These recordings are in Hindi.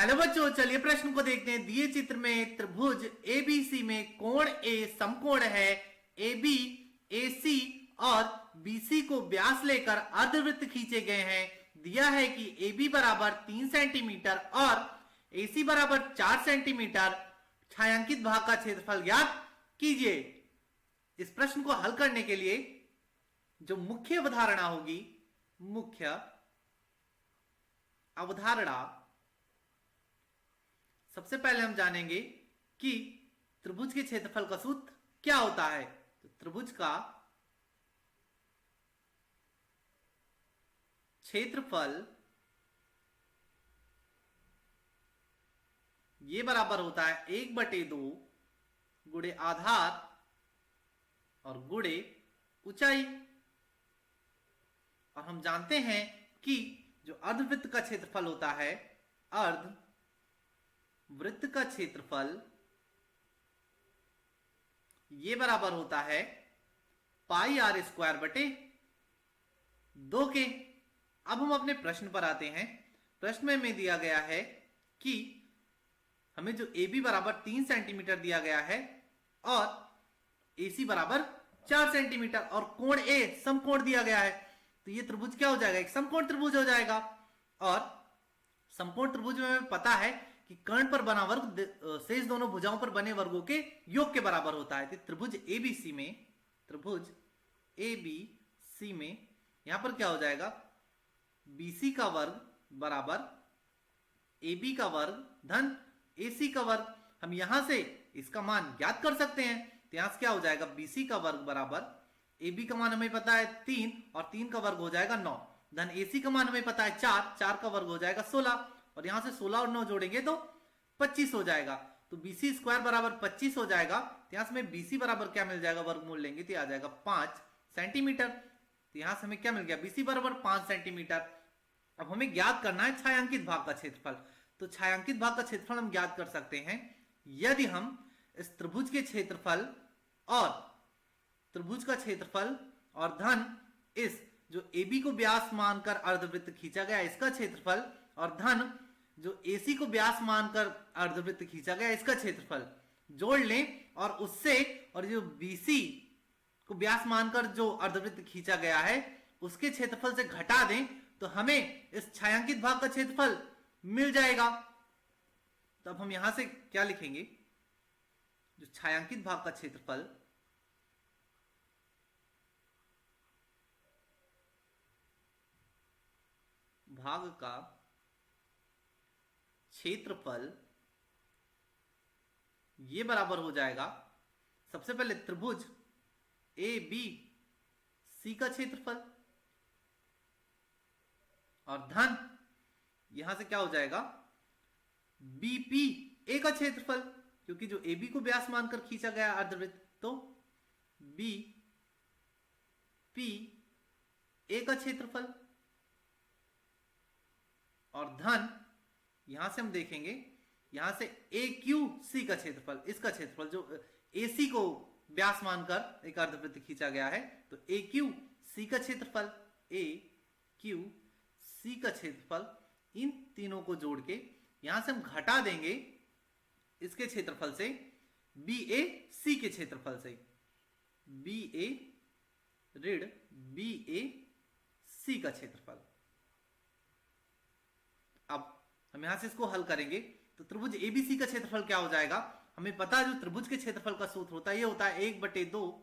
हेलो बच्चों, चलिए प्रश्न को देखते हैं। दिए चित्र में त्रिभुज एबीसी में कोण ए समकोण है। AB, AC और BC को व्यास लेकर अर्धवृत्त खींचे गए हैं। दिया है कि AB बराबर 3 सेंटीमीटर और AC बराबर 4 सेंटीमीटर। छायांकित भाग का क्षेत्रफल ज्ञात कीजिए। इस प्रश्न को हल करने के लिए जो मुख्य अवधारणा होगी, मुख्य अवधारणा, सबसे पहले हम जानेंगे कि त्रिभुज के क्षेत्रफल का सूत्र क्या होता है। तो त्रिभुज का क्षेत्रफल ये बराबर होता है 1/2 गुणे आधार और गुणे ऊंचाई। और हम जानते हैं कि जो अर्धवृत्त का क्षेत्रफल होता है, अर्ध वृत्त का क्षेत्रफल ये बराबर होता है πr² के। अब हम अपने प्रश्न पर आते हैं। प्रश्न में हमें दिया गया है कि हमें जो AB बराबर 3 सेंटीमीटर दिया गया है और AC बराबर 4 सेंटीमीटर और कोण A समकोण दिया गया है। तो ये त्रिभुज क्या हो जाएगा? एक समकोण त्रिभुज हो जाएगा। और समकोण त्रिभुज में हमें पता है कि कर्ण पर बना वर्ग शेष दोनों भुजाओं पर बने वर्गों के योग के बराबर होता है। तो त्रिभुज ABC में यहां पर क्या हो जाएगा? BC का वर्ग बराबर AB का वर्ग धन AC का वर्ग। हम यहां से इसका मान ज्ञात कर सकते हैं। तो यहां से क्या हो जाएगा? BC का वर्ग बराबर AB का मान हमें पता है 3 और 3 का वर्ग हो जाएगा 9 धन AC का मान हमें पता है 4 का वर्ग हो जाएगा 16 और यहां से 16 और 9 जोड़ेंगे तो 25 हो जाएगा। तो BC² बराबर 25 हो जाएगा। तो यहां से हमें BC बराबर क्या मिल जाएगा? वर्गमूल लेंगे तो आ जाएगा 5 सेंटीमीटर। तो यहां से हमें क्या मिल गया? BC बराबर 5 सेंटीमीटर। अब हमें ज्ञात करना है छायांकित भाग का क्षेत्रफल। तो छायांकित भाग का क्षेत्रफल हम ज्ञात कर सकते हैं यदि हम इस त्रिभुज के क्षेत्रफल और त्रिभुज का क्षेत्रफल और धन इस जो AB को व्यास मानकर अर्धवृत्त खींचा गया इसका क्षेत्रफल और धन जो AC को व्यास मानकर अर्धवृत्त खींचा गया इसका क्षेत्रफल जोड़ लें और उससे और जो BC को व्यास मानकर जो अर्धवृत्त खींचा गया है उसके क्षेत्रफल से घटा दें तो हमें इस छायांकित भाग का क्षेत्रफल मिल जाएगा। तो अब हम यहां से क्या लिखेंगे? जो छायांकित भाग का क्षेत्रफल भाग का क्षेत्रफल ये बराबर हो जाएगा सबसे पहले त्रिभुज ABC का क्षेत्रफल और धन यहां से क्या हो जाएगा? BPA का क्षेत्रफल, क्योंकि जो AB को व्यास मानकर खींचा गया अर्धवृत्त तो BPA का क्षेत्रफल और धन यहां से हम देखेंगे यहां से AQC का क्षेत्रफल, इसका क्षेत्रफल जो AC को व्यास मानकर एक अर्धवृत्त खींचा गया है तो AQC का क्षेत्रफल, AQC का क्षेत्रफल, इन तीनों को जोड़ के यहां से हम घटा देंगे इसके क्षेत्रफल से BAC के क्षेत्रफल से, BAC का क्षेत्रफल। अब हम यहां से इसको हल करेंगे तो त्रिभुज ABC का क्षेत्रफल क्या हो जाएगा? हमें पता है जो त्रिभुज के क्षेत्रफल का सूत्र होता है ये होता है 1/2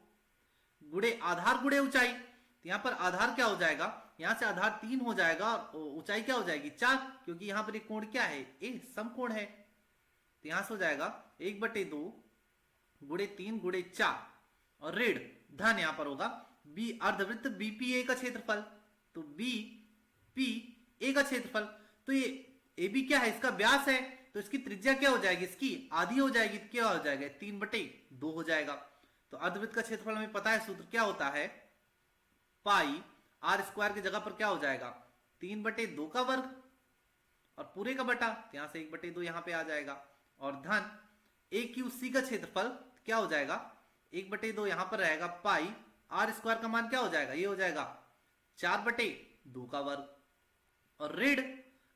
गुणे आधार गुणे ऊंचाई। तो यहां पर आधार क्या हो जाएगा? यहां से आधार 3 हो जाएगा और ऊंचाई क्या हो जाएगी? 4, क्योंकि यहां पर एक कोण क्या है? ए समकोण है। तो यहां से हो जाएगा 1/2 गुणे 3 गुणे 4 और ऋण धन यहां पर होगा B अर्धवृत्त BPA का क्षेत्रफल। तो BPA का क्षेत्रफल, तो ये AB क्या है? इसका व्यास है तो इसकी त्रिज्या क्या हो जाएगी? इसकी आधी हो जाएगी। तो क्या हो जाएगा? 3/2 हो जाएगा। तो अर्धवृत्त का क्षेत्रफल हमें पता है सूत्र क्या होता है? πr² की जगह पर क्या हो जाएगा? 3/2 का वर्ग और पूरे का बटा, यहां से 1/2 यहां पे आ जाएगा और धन AQC का क्षेत्रफल क्या हो जाएगा? 1/2 यहां पर रहेगा, πr² का मान क्या हो जाएगा? ये हो जाएगा 4/2 का वर्ग और ऋण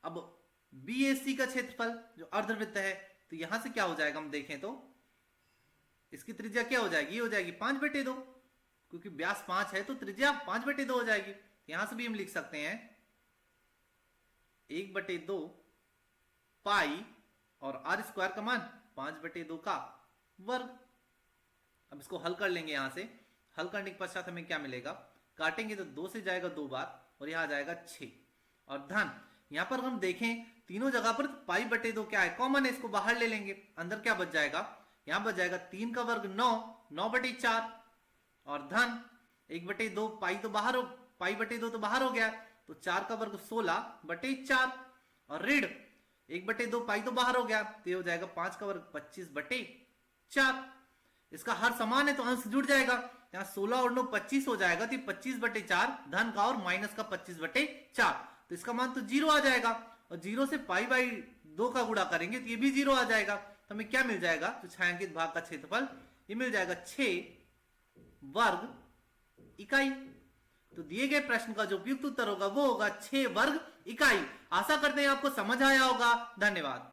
अब BAC का क्षेत्रफल जो अर्धवृत्त है, तो यहां से क्या हो जाएगा, हम देखें तो इसकी त्रिज्या क्या हो जाएगी, ये हो जाएगी 5/2, क्योंकि व्यास 5 है तो त्रिज्या 5/2 हो जाएगी। यहां से भी हम लिख सकते हैं 1/2 पाई और r² का मान 5/2 का वर्ग। अब इसको हल कर लेंगे, यहां से हल करने के पश्चात हमें क्या मिलेगा, काटेंगे तो 2 से जाएगा 2 बार और यहां आ जाएगा 6 और धन, यहां पर हम देखें तीनों जगह पर पाई/2 क्या है, कॉमन है, इसको बाहर ले लेंगे, अंदर क्या बच जाएगा, यहां बच जाएगा 3 का वर्ग 9, 9/4 और धन 1/2 पाई तो बाहर हो, पाई/2 तो बाहर हो गया, तो 4 का वर्ग 16/4 और ऋण 1/2 पाई तो बाहर हो गया, तो ये हो जाएगा 5 का वर्ग 25/4। इसका हर समान है तो अंश जुड़ जाएगा, यहाँ 16 और 9 25 हो जाएगा, तो 25/4 धन का और माइनस का 25/4, तो इसका मान तो 0 आ जाएगा। और 0 से पाई/2 का गुणा करेंगे तो ये भी 0 आ जाएगा, तो हमें क्या मिल जाएगा, तो छायांकित भाग का क्षेत्रफल ये मिल जाएगा 6 वर्ग इकाई। तो दिए गए प्रश्न का जो उपयुक्त उत्तर होगा वो होगा 6 वर्ग इकाई। आशा करते हैं आपको समझ आया होगा। धन्यवाद।